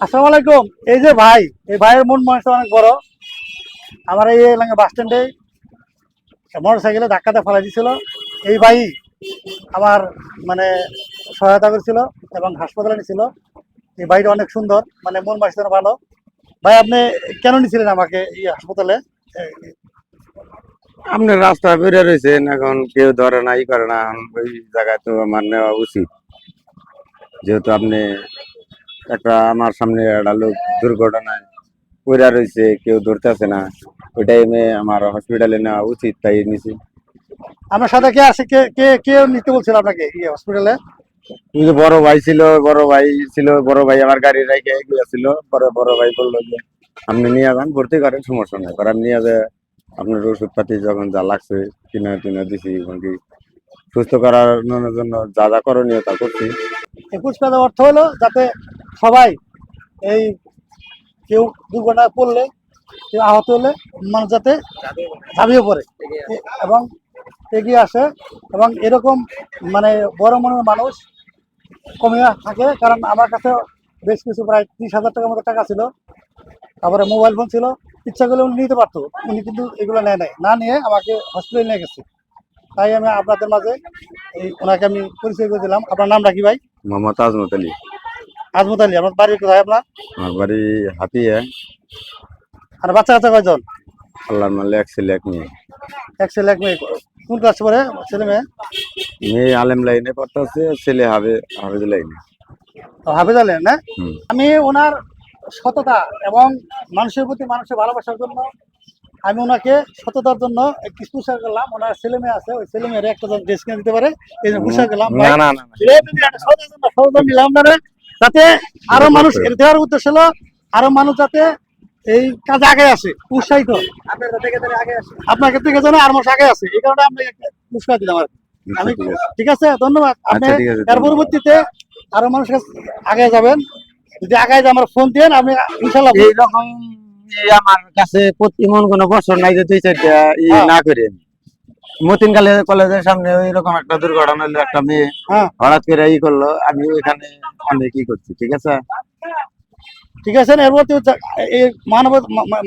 আসসালামু আলাইকুম। এই যে ভাই, এই ভাইয়ের মন মানসিকতা অনেক বড়। আমার এই এলাকা বাস স্ট্যান্ডে মোটর সাইকেলে ধাক্কাতে ফেলাই দিছিল। এই ভাই আমার মানে সহায়তা করেছিল এবং হাসপাতালে নিয়েছিল। এই ভাইটা অনেক সুন্দর, মানে মন মানসিকতা ভালো। ভাই আপনি কেন নিয়েছিলেন আমাকে এই হাসপাতালে? আপনি রাস্তা বেরিয়ে রয়েছেন, এখন কেউ ধরে না, ই করে না। এখন ওই জায়গায় তো আমার নেওয়া উচিত, যেহেতু আপনি একটা আমার সামনে একটা লোক দুর্ঘটনায় পড়ে রয়েছে, কেউ ধরতেছে না। ওই টাইমে আমার হসপিটালে নেওয়া উচিত, তাই নিছি। আপনার সাথে কে আসে, কে কে কে নিতে বলছিল আপনাকে এই হসপিটালে? ওই যে বড় ভাই আমার গাড়ি রেখে গিয়েছিল। পরে বড় ভাই বললো যে আপনি নিয়ে যান, ভর্তি করেন, সমস্যা নেই। পরে আমি নিয়ে যায় আপনার ওষুধ পাতি যখন যা লাগছে কিনা টিনা দিছি, এমনকি সুস্থ করানোর জন্য যা যা করণীয় তা করছি। এই পুরস্কারের অর্থ হলো যাতে সবাই এই কেউ দুর্ঘটনায় পড়লে, কেউ আহত হলে মানুষ যাতে ঝাঁপিয়ে পড়ে এবং এগিয়ে আসে, এবং এরকম মানে বড় মনের মানুষ কমে থাকে। কারণ আমার কাছে বেশ কিছু প্রায় 30,000 টাকার মতো টাকা ছিল, তারপরে মোবাইল ফোন ছিল। ইচ্ছা করলে উনি নিতে পারতো, উনি কিন্তু এগুলো নেয় নাই, না নিয়ে আমাকে হসপিটালে নিয়ে গেছে। তাই আমি আপনাদের মাঝে ওনাকে আমি পরিচয় করে দিলাম। আপনার নামটা কি ভাই? মোহাম্মদ আজমত আলী। আজমত আলী। আপনার বাড়ি কোথায় আপনার? আমার বাড়ি হাতিয়া। আর বাচ্চা কাচ্চা কয়জন? আল্লাহর মালে এক ছেলে এক মেয়ে। এক ছেলে এক মেয়ে। কোন ক্লাস পড়ে ছেলে মেয়ে? মেয়ে আলেম লাইনে পড়তেছে, ছেলে হাফেজ লাইনে। হাফেজ আলী না? হুম। আমি ওনার সততা এবং মানুষের প্রতি মানুষের ভালোবাসার জন্য আমি ওনাকে সততার জন্য একটি পুরস্কার করলাম। ওনার ছেলে মেয়ে আছে, ওই ছেলে মেয়ের একটা ড্রেস কিনে দিতে পারে, এই জন্য পুরস্কার করলাম। না না না, সততা নিলাম আপনারা, যাতে আরো মানুষ এর দেওয়ার উদ্দেশ্য হলো আরো মানুষ যাতে এই কাজে আগে আসে, উৎসাহিত। আপনাকে থেকে যেন আর মানুষ আগে আসে, এই কারণে আমরা একটা পুরস্কার দিলাম আর কি। আমি ঠিক আছে। ঠিক আছে, ধন্যবাদ। আপনি আচ্ছা, ঠিক আছে, এর ধন্যবাদ। পরবর্তীতে আরো মানুষের কাছে আগে যাবেন। যদি আগায় আমার ফোন দেন, আমি ইনশাল্লাহ এইরকম আমার কাছে প্রতি মন কোনো বছর নাই যে 2-4টা না করি আমি। মতিন কলেজের সামনে ওইরকম একটা দুর্ঘটনা হলো, একটা মেয়ে হঠাৎ করে করলো, আমি ওইখানে অনেক করছি। ঠিক আছে, ঠিক আছে না? এর মধ্যে এই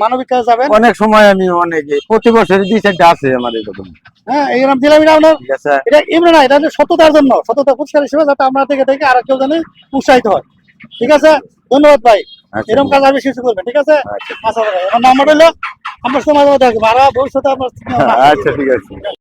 মানবিক কাজে যাবেন। অনেক সময় আমি অনেক প্রতি বছরই 2-4টা আছে আমার এরকম। হ্যাঁ, এই নাম দিলাম। এটা আপনার, ঠিক আছে। এটা এমনি না, এটা হচ্ছে সততার জন্য, সততা পুরস্কার হিসেবে, যাতে আপনার থেকে থেকে আর কেউ জানে উৎসাহিত হয়। ঠিক আছে, ধন্যবাদ ভাই। আচ্ছা, এরকম কাজ আর বেশি করবেন। ঠিক আছে। আচ্ছা, আচ্ছা ভাই, আমার নাম্বার হলো, আমার সময় থাকবে আর ভবিষ্যতে আপনার। আচ্ছা, ঠিক আছে।